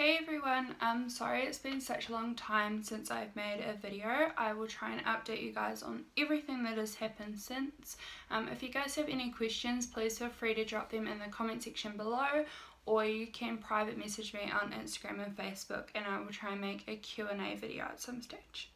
Hey everyone, sorry it's been such a long time since I've made a video. I will try and update you guys on everything that has happened since. If you guys have any questions, please feel free to drop them in the comment section below, or you can private message me on Instagram and Facebook and I will try and make a Q&A video at some stage.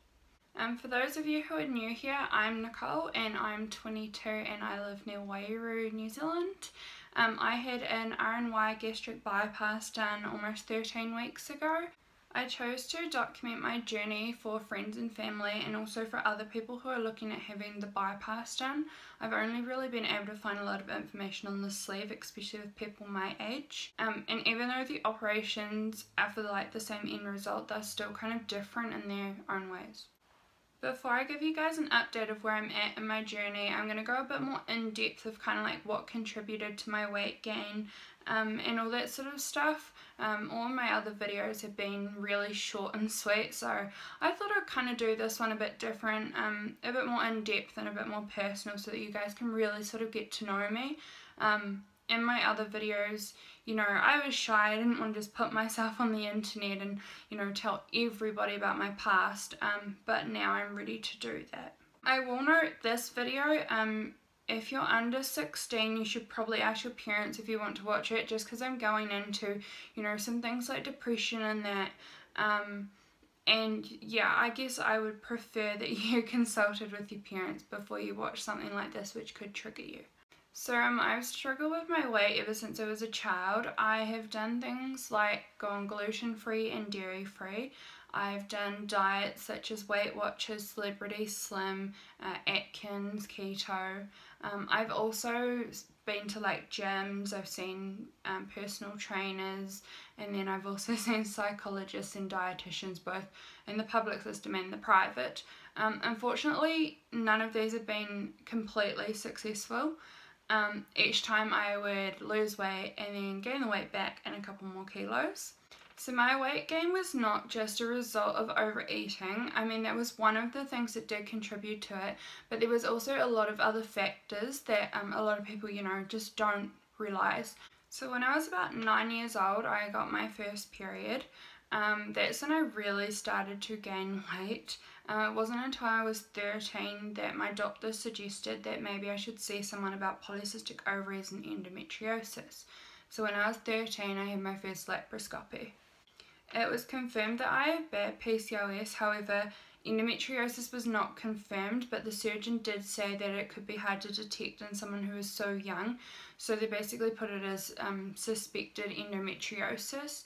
For those of you who are new here, I'm Nicole and I'm 22 and I live near Wairau, New Zealand. I had an RNY Gastric Bypass done almost 13 weeks ago. I chose to document my journey for friends and family and also for other people who are looking at having the bypass done. I've only really been able to find a lot of information on the sleeve, especially with people my age. And even though the operations are for the same end result, they're still kind of different in their own ways. Before I give you guys an update of where I'm at in my journey, I'm going to go a bit more in depth of kind of like what contributed to my weight gain and all that sort of stuff. All my other videos have been really short and sweet, so I thought I'd kind of do this one a bit different, a bit more in depth and a bit more personal so that you guys can really sort of get to know me. In my other videos, I was shy. I didn't want to just put myself on the internet and, tell everybody about my past, but now I'm ready to do that. I will note this video, if you're under 16, you should probably ask your parents if you want to watch it, just because I'm going into, some things like depression and that, and yeah, I guess I would prefer that you consulted with your parents before you watch something like this, which could trigger you. So I've struggled with my weight ever since I was a child. I have done things like gone gluten-free and dairy-free. I've done diets such as Weight Watchers, Celebrity Slim, Atkins, keto. I've also been to gyms, I've seen personal trainers, and then I've also seen psychologists and dietitians, both in the public system and the private. Unfortunately, none of these have been completely successful. Each time I would lose weight and then gain the weight back and a couple more kilos. So my weight gain was not just a result of overeating. I mean, that was one of the things that did contribute to it, but there was also a lot of other factors that a lot of people, just don't realise. So when I was about 9 years old, I got my first period. That's when I really started to gain weight. It wasn't until I was 13 that my doctor suggested that maybe I should see someone about polycystic ovaries and endometriosis. So when I was 13, I had my first laparoscopy. It was confirmed that I have bad PCOS, however, endometriosis was not confirmed, but the surgeon did say that it could be hard to detect in someone who is so young, so they basically put it as suspected endometriosis.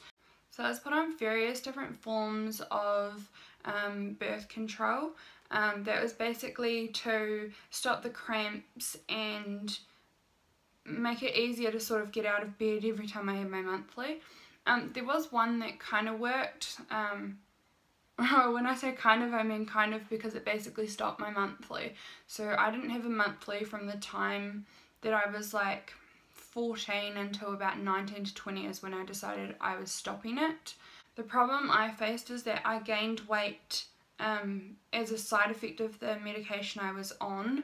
So I was put on various different forms of birth control. That was basically to stop the cramps and make it easier to sort of get out of bed every time I had my monthly. There was one that kind of worked. When I say kind of, I mean kind of, because it basically stopped my monthly. So I didn't have a monthly from the time that I was 14 until about 19 to 20 is when I decided I was stopping it. The problem I faced is that I gained weight as a side effect of the medication I was on,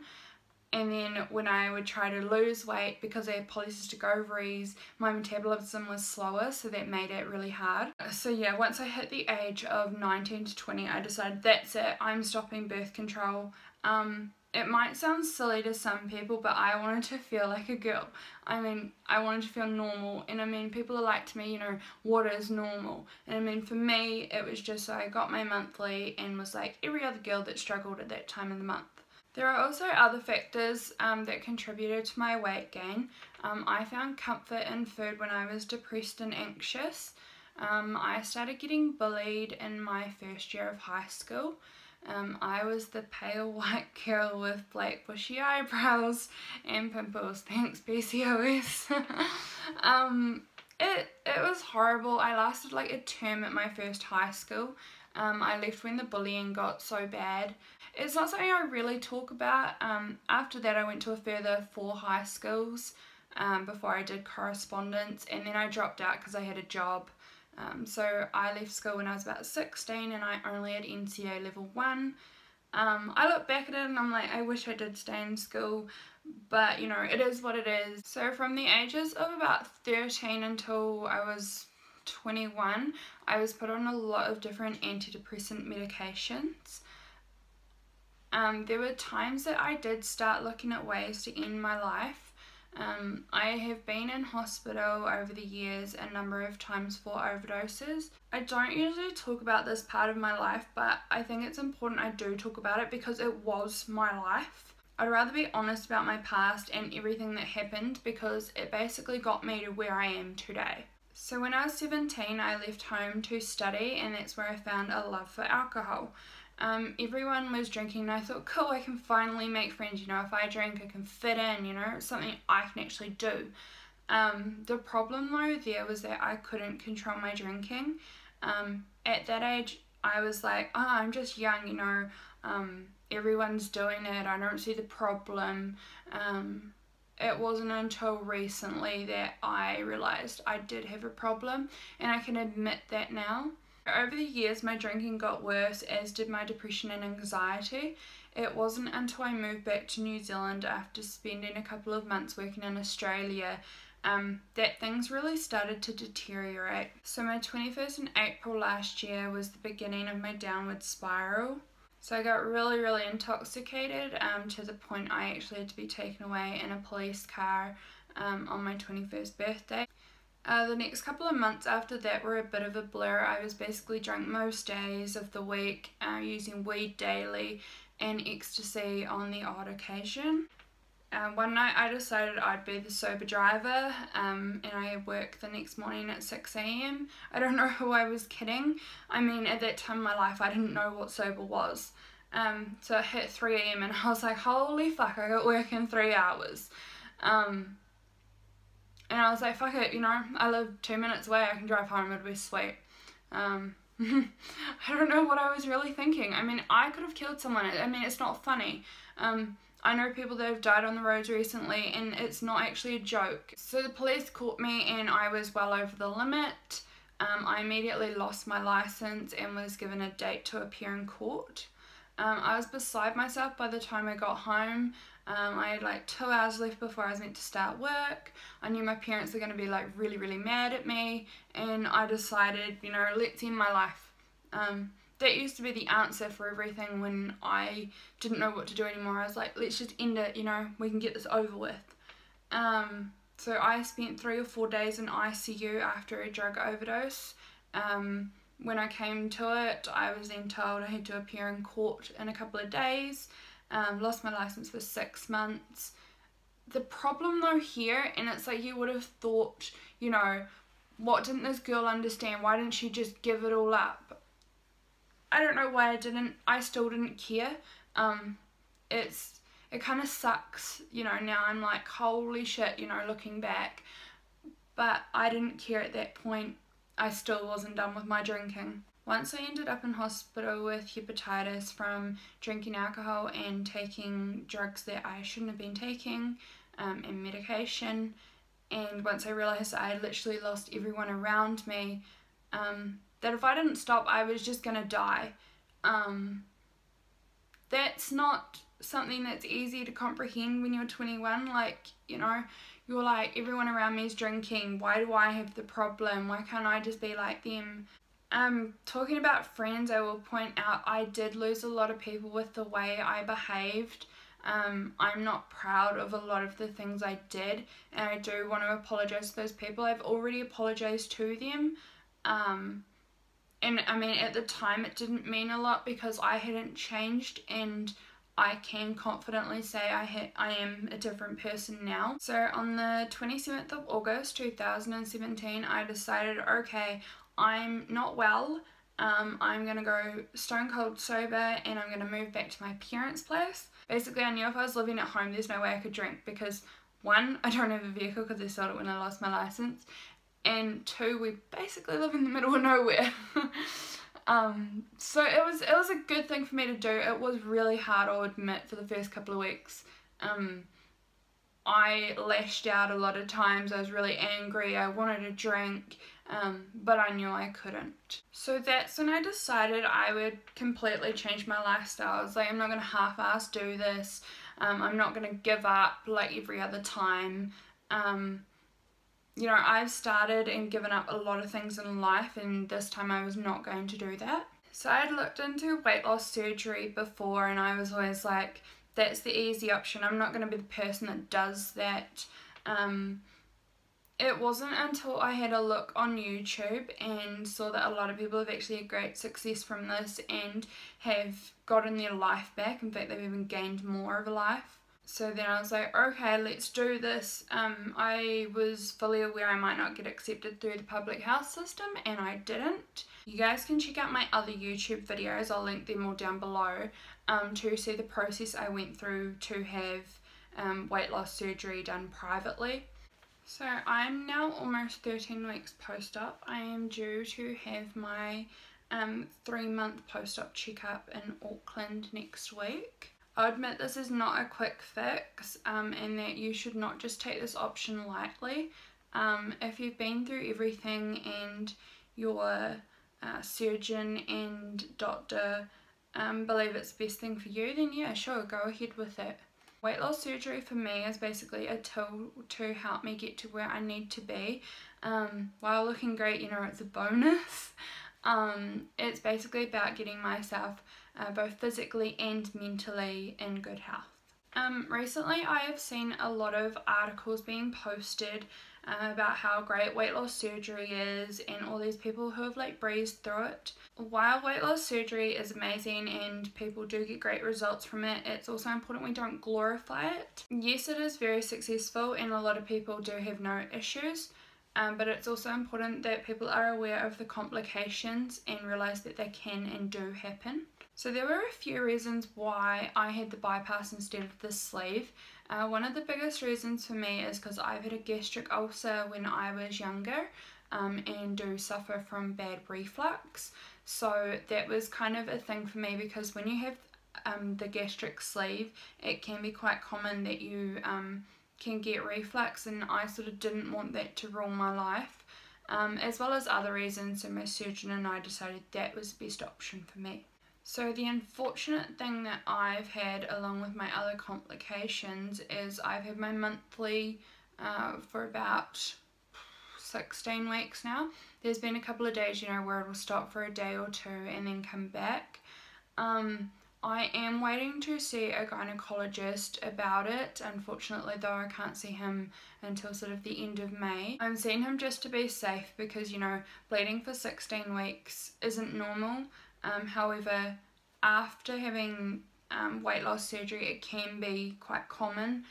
and then when I would try to lose weight, because I had polycystic ovaries, my metabolism was slower, so that made it really hard. So yeah, once I hit the age of 19 to 20, I decided that's it, I'm stopping birth control. It might sound silly to some people, but I wanted to feel like a girl. I mean, I wanted to feel normal, and I mean, people are like to me, what is normal? And I mean, for me, it was just I got my monthly and was like every other girl that struggled at that time of the month. There are also other factors that contributed to my weight gain. I found comfort in food when I was depressed and anxious. I started getting bullied in my first year of high school. I was the pale white girl with black bushy eyebrows and pimples, thanks PCOS. It was horrible. I lasted a term at my first high school. I left when the bullying got so bad. It's not something I really talk about. After that I went to a further 4 high schools before I did correspondence, and then I dropped out because I had a job. So I left school when I was about 16 and I only had NCA level 1. I look back at it and I'm like, I wish I did stay in school, but it is what it is. So from the ages of about 13 until I was 21, I was put on a lot of different antidepressant medications. There were times that I did start looking at ways to end my life. I have been in hospital over the years a number of times for overdoses. I don't usually talk about this part of my life, but I think it's important I do talk about it because it was my life. I'd rather be honest about my past and everything that happened because it basically got me to where I am today. So when I was 17, I left home to study, and that's where I found a love for alcohol. Everyone was drinking and I thought, cool, I can finally make friends, you know, if I drink I can fit in, you know, it's something I can actually do. The problem though there was that I couldn't control my drinking. At that age I was like, oh, I'm just young, you know, everyone's doing it, I don't see the problem. It wasn't until recently that I realised I did have a problem, and I can admit that now. Over the years my drinking got worse, as did my depression and anxiety. It wasn't until I moved back to New Zealand after spending a couple of months working in Australia that things really started to deteriorate. So my 21st in April last year was the beginning of my downward spiral. So I got really intoxicated to the point I actually had to be taken away in a police car on my 21st birthday. The next couple of months after that were a bit of a blur. I was basically drunk most days of the week, using weed daily and ecstasy on the odd occasion. One night I decided I'd be the sober driver, and I had work the next morning at 6 AM. I don't know who I was kidding. I mean, at that time in my life I didn't know what sober was. So it hit 3 AM and I was like, holy fuck, I got work in 3 hours. And I was like, fuck it, you know, I live 2 minutes away, I can drive home, it'll be sweet. I don't know what I was really thinking. I mean, I could have killed someone. I mean, it's not funny. I know people that have died on the roads recently, and it's not actually a joke. So the police caught me and I was well over the limit. I immediately lost my license and was given a date to appear in court. I was beside myself by the time I got home. I had like 2 hours left before I was meant to start work. I knew my parents were going to be like really mad at me, and I decided, you know, let's end my life. That used to be the answer for everything when I didn't know what to do anymore. I was like, let's just end it, you know, we can get this over with. So I spent 3 or 4 days in ICU after a drug overdose. When I came to it, I was then told I had to appear in court in a couple of days. Lost my license for 6 months. The problem though here, and it's like you would have thought, you know, what didn't this girl understand? Why didn't she just give it all up? I don't know why I didn't. I still didn't care. It kind of sucks, you know, now I'm like, holy shit, you know, looking back. But I didn't care at that point. I still wasn't done with my drinking. Once I ended up in hospital with hepatitis from drinking alcohol and taking drugs that I shouldn't have been taking, and medication, and once I realised I had literally lost everyone around me, that if I didn't stop I was just gonna die. That's not something that's easy to comprehend when you're 21, like, you know, you're like, everyone around me is drinking, why do I have the problem, why can't I just be like them? Talking about friends, I will point out I did lose a lot of people with the way I behaved. I'm not proud of a lot of the things I did, and I do want to apologise to those people. I've already apologised to them, and I mean at the time it didn't mean a lot because I hadn't changed, and I can confidently say I am a different person now. So on the 27th of August 2017 I decided, okay, I'm not well, I'm gonna go stone cold sober and I'm gonna move back to my parents' place. Basically I knew if I was living at home there's no way I could drink because 1, I don't have a vehicle because I sold it when I lost my license, and 2, we basically live in the middle of nowhere. So it was a good thing for me to do. It was really hard, I'll admit, for the first couple of weeks. I lashed out a lot of times, I was really angry, I wanted to drink, but I knew I couldn't. So that's when I decided I would completely change my lifestyle. I was like, I'm not going to half-ass do this, I'm not going to give up like every other time. you know, I've started and given up a lot of things in life, and this time I was not going to do that. So I had looked into weight loss surgery before, and I was always like, that's the easy option. I'm not going to be the person that does that. It wasn't until I had a look on YouTube and saw that a lot of people have actually had great success from this and have gotten their life back. In fact, they've even gained more of a life. So then I was like, okay, let's do this. I was fully aware I might not get accepted through the public health system, and I didn't. You guys can check out my other YouTube videos, I'll link them all down below, to see the process I went through to have weight loss surgery done privately. So I'm now almost 13 weeks post-op. I am due to have my 3-month post-op checkup in Auckland next week. I admit this is not a quick fix, and that you should not just take this option lightly. If you've been through everything and your surgeon and doctor believe it's the best thing for you, then yeah, sure, go ahead with it. Weight loss surgery for me is basically a tool to help me get to where I need to be. While looking great, you know, it's a bonus. It's basically about getting myself both physically and mentally in good health. Recently I have seen a lot of articles being posted about how great weight loss surgery is, and all these people who have like breezed through it. While weight loss surgery is amazing and people do get great results from it, it's also important we don't glorify it. Yes, it is very successful and a lot of people do have no issues, but it's also important that people are aware of the complications and realise that they can and do happen. So there were a few reasons why I had the bypass instead of the sleeve. One of the biggest reasons for me is because I've had a gastric ulcer when I was younger, and do suffer from bad reflux. So that was kind of a thing for me, because when you have the gastric sleeve, it can be quite common that you can get reflux, and I sort of didn't want that to rule my life, as well as other reasons. So my surgeon and I decided that was the best option for me. So the unfortunate thing that I've had, along with my other complications, is I've had my monthly for about 16 weeks now. There's been a couple of days, you know, where it will stop for a day or two and then come back. I am waiting to see a gynecologist about it. Unfortunately though, I can't see him until sort of the end of May. I'm seeing him just to be safe because, you know, bleeding for 16 weeks isn't normal. However, after having weight loss surgery, it can be quite common.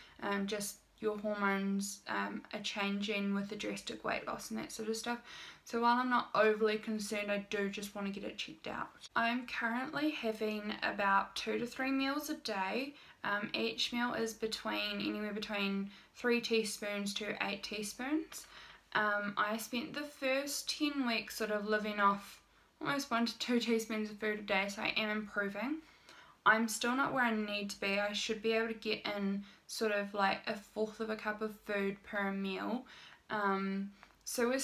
Just your hormones are changing with the drastic weight loss and that sort of stuff. So while I'm not overly concerned, I do just want to get it checked out. I'm currently having about 2 to 3 meals a day. Each meal is anywhere between 3 teaspoons to 8 teaspoons. I spent the first 10 weeks sort of living off almost 1 to 2 teaspoons of food a day, so I am improving. I'm still not where I need to be. I should be able to get in sort of like 1/4 of a cup of food per meal. So we're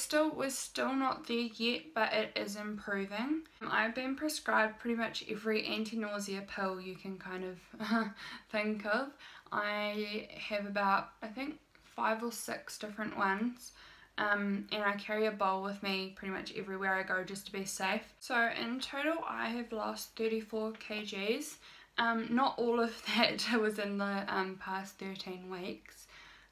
still not there yet, but it is improving. I've been prescribed pretty much every anti-nausea pill you can kind of think of. I have about, I think, 5 or 6 different ones. And I carry a bowl with me pretty much everywhere I go just to be safe. So in total I have lost 34 kgs. Not all of that was in the past 13 weeks.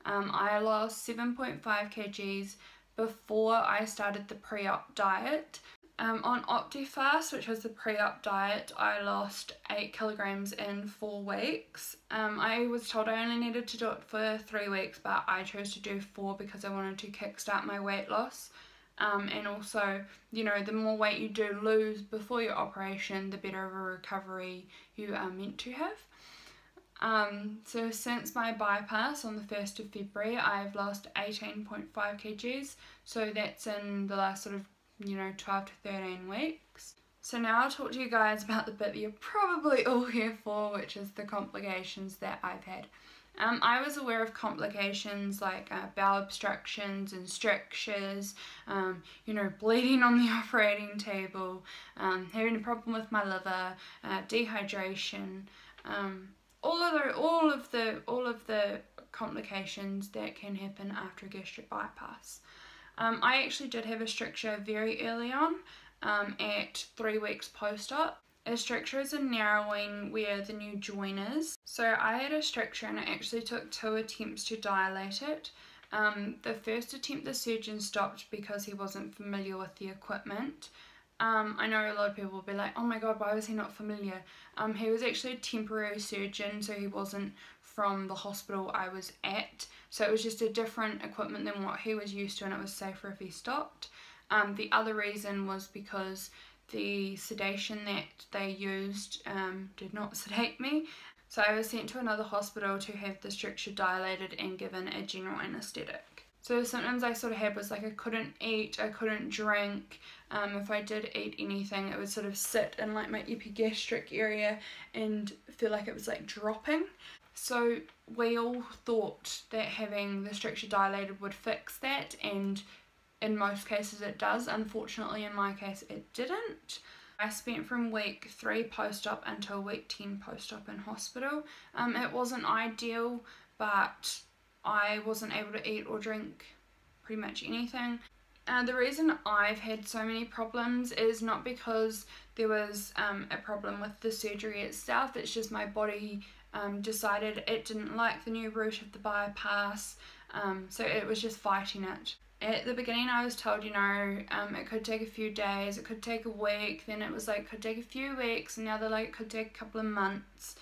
I lost 7.5 kgs before I started the pre-op diet. On Optifast, which was the pre-op diet, I lost 8 kilograms in 4 weeks. I was told I only needed to do it for 3 weeks, but I chose to do 4 because I wanted to kickstart my weight loss. And also, you know, the more weight you do lose before your operation, the better of a recovery you are meant to have. So since my bypass on the 1st of February, I've lost 18.5 kgs. So that's in the last sort of, you know, 12 to 13 weeks. So now I'll talk to you guys about the bit that you're probably all here for, which is the complications that I've had. I was aware of complications like bowel obstructions and strictures, you know, bleeding on the operating table, having a problem with my liver, dehydration, all of the complications that can happen after a gastric bypass. I actually did have a stricture very early on, at 3 weeks post-op. A stricture is a narrowing where the new joint is. So I had a stricture and it actually took 2 attempts to dilate it. The first attempt the surgeon stopped because he wasn't familiar with the equipment. I know a lot of people will be like, oh my god, why was he not familiar? He was actually a temporary surgeon, so he wasn't from the hospital I was at. So it was just a different equipment than what he was used to, and it was safer if he stopped. The other reason was because the sedation that they used did not sedate me. So I was sent to another hospital to have the stricture dilated and given a general anaesthetic. So the symptoms I sort of had was like I couldn't eat, I couldn't drink. If I did eat anything, it would sort of sit in like my epigastric area and feel like it was like dropping. So we all thought that having the stricture dilated would fix that, and in most cases it does. Unfortunately in my case it didn't. I spent from week 3 post-op until week 10 post-op in hospital. It wasn't ideal, but I wasn't able to eat or drink pretty much anything. The reason I've had so many problems is not because there was a problem with the surgery itself. It's just my body decided it didn't like the new route of the bypass, so it was just fighting it. At the beginning I was told, you know, it could take a few days, it could take a week, then it was like it could take a few weeks, and now they're like it could take a couple of months.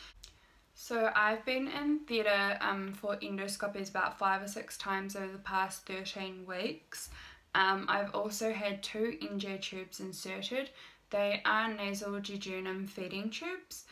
So I've been in theatre for endoscopies about 5 or 6 times over the past 13 weeks. I've also had 2 NJ tubes inserted. They are nasal jejunum feeding tubes.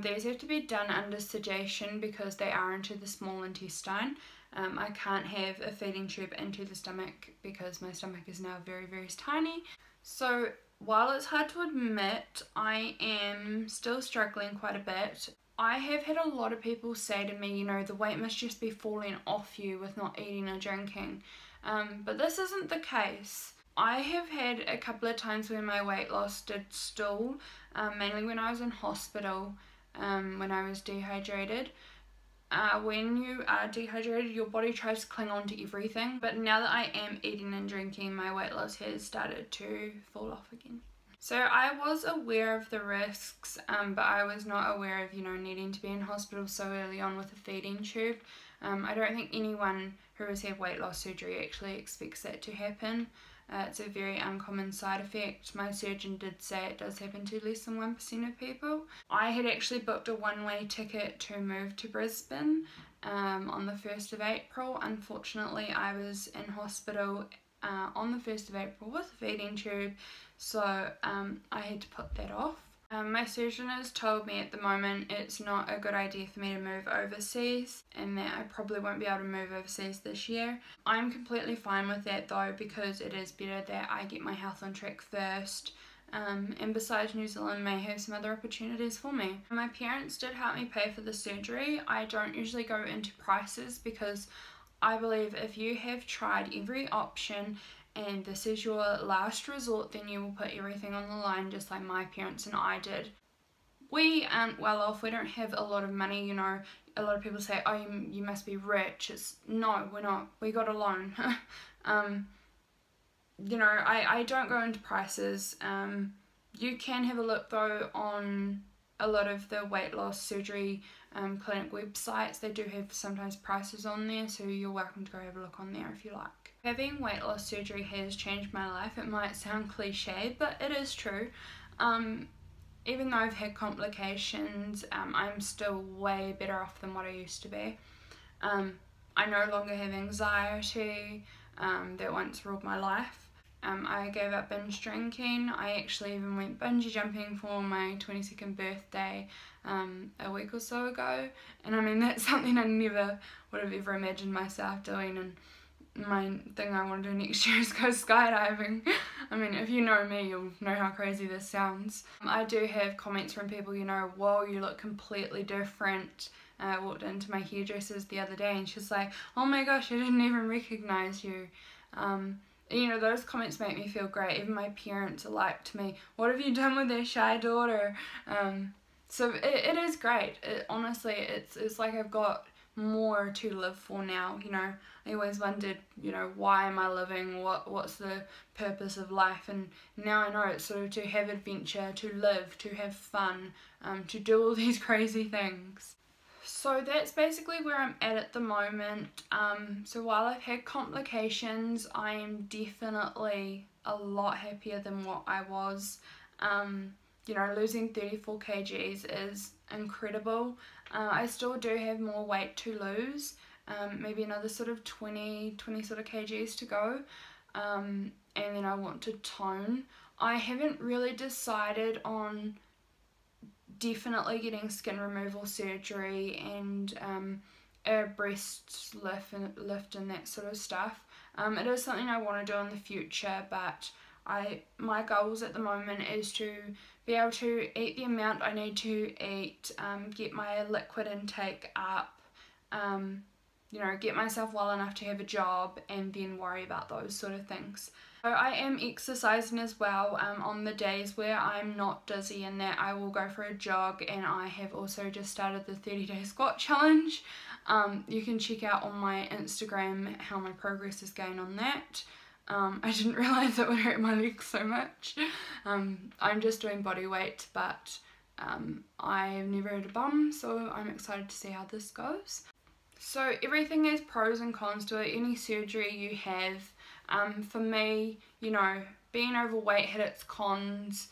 These have to be done under sedation because they are into the small intestine. I can't have a feeding tube into the stomach because my stomach is now very, very tiny. So while it's hard to admit, I am still struggling quite a bit. I have had a lot of people say to me, you know, the weight must just be falling off you with not eating or drinking. But this isn't the case. I have had a couple of times when my weight loss did stall, mainly when I was in hospital, when I was dehydrated. When you are dehydrated, your body tries to cling on to everything, but now that I am eating and drinking, my weight loss has started to fall off again. So I was aware of the risks, but I was not aware of, you know, needing to be in hospital so early on with a feeding tube. I don't think anyone who has had weight loss surgery actually expects that to happen. It's a very uncommon side effect. My surgeon did say it does happen to less than 1% of people. I had actually booked a one-way ticket to move to Brisbane on the 1st of April. Unfortunately, I was in hospital on the 1st of April with a feeding tube, so I had to put that off. My surgeon has told me at the moment it's not a good idea for me to move overseas, and that I probably won't be able to move overseas this year. I'm completely fine with that though, because it is better that I get my health on track first, and besides, New Zealand may have some other opportunities for me. My parents did help me pay for the surgery. I don't usually go into prices because I believe if you have tried every option and this is your last resort, then you will put everything on the line, just like my parents and I did. We aren't well off, we don't have a lot of money, you know. A lot of people say, oh, you must be rich. No, we're not, we got a loan. You know, I don't go into prices. You can have a look though on a lot of the weight loss surgery clinic websites. They do have sometimes prices on there, so you're welcome to go have a look on there if you like. Having weight loss surgery has changed my life. It might sound cliche, but it is true. Even though I've had complications, I'm still way better off than what I used to be. I no longer have anxiety that once ruled my life. I gave up binge drinking. I actually even went bungee jumping for my 22nd birthday a week or so ago, and I mean that's something I never would have ever imagined myself doing, and my thing I want to do next year is go skydiving. I mean, if you know me, you'll know how crazy this sounds. I do have comments from people, you know, whoa, you look completely different. I walked into my hairdresser's the other day and she's like, oh my gosh, I didn't even recognise you. You know, those comments make me feel great. Even my parents are like to me, what have you done with their shy daughter? So it is great. Honestly, it's like I've got more to live for now. You know, I always wondered, you know, why am I living? What's the purpose of life? And now I know it's sort of to have adventure, to live, to have fun, to do all these crazy things. So that's basically where I'm at the moment. So while I've had complications, I am definitely a lot happier than what I was. You know, losing 34 kgs is incredible. I still do have more weight to lose, maybe another sort of 20 sort of kgs to go, and then I want to tone. I haven't really decided on definitely getting skin removal surgery and a breast lift and that sort of stuff. It is something I want to do in the future, but my goals at the moment is to be able to eat the amount I need to eat, get my liquid intake up, you know, get myself well enough to have a job, and then worry about those sort of things. So I am exercising as well on the days where I'm not dizzy, and that I will go for a jog, and I have also just started the 30-day squat challenge. You can check out on my Instagram how my progress is going on that. I didn't realise it would hurt my legs so much. I'm just doing body weight, but I've never had a bum, so I'm excited to see how this goes. So everything has pros and cons to it. Any surgery you have, for me, you know, being overweight had its cons.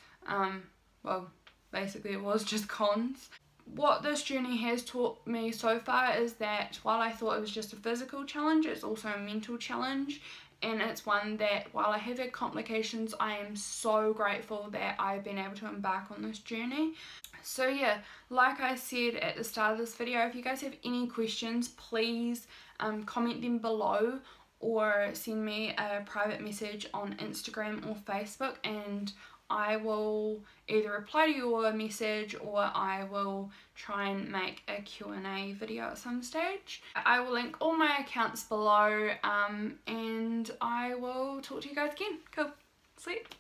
Well, basically it was just cons. What this journey has taught me so far is that while I thought it was just a physical challenge, it's also a mental challenge, and it's one that while I have had complications, I am so grateful that I've been able to embark on this journey. So yeah, like I said at the start of this video, if you guys have any questions, please comment them below or send me a private message on Instagram or Facebook, and I will either reply to your message or I will try and make a Q&A video at some stage. I will link all my accounts below, and I will talk to you guys again. Cool. Sweet.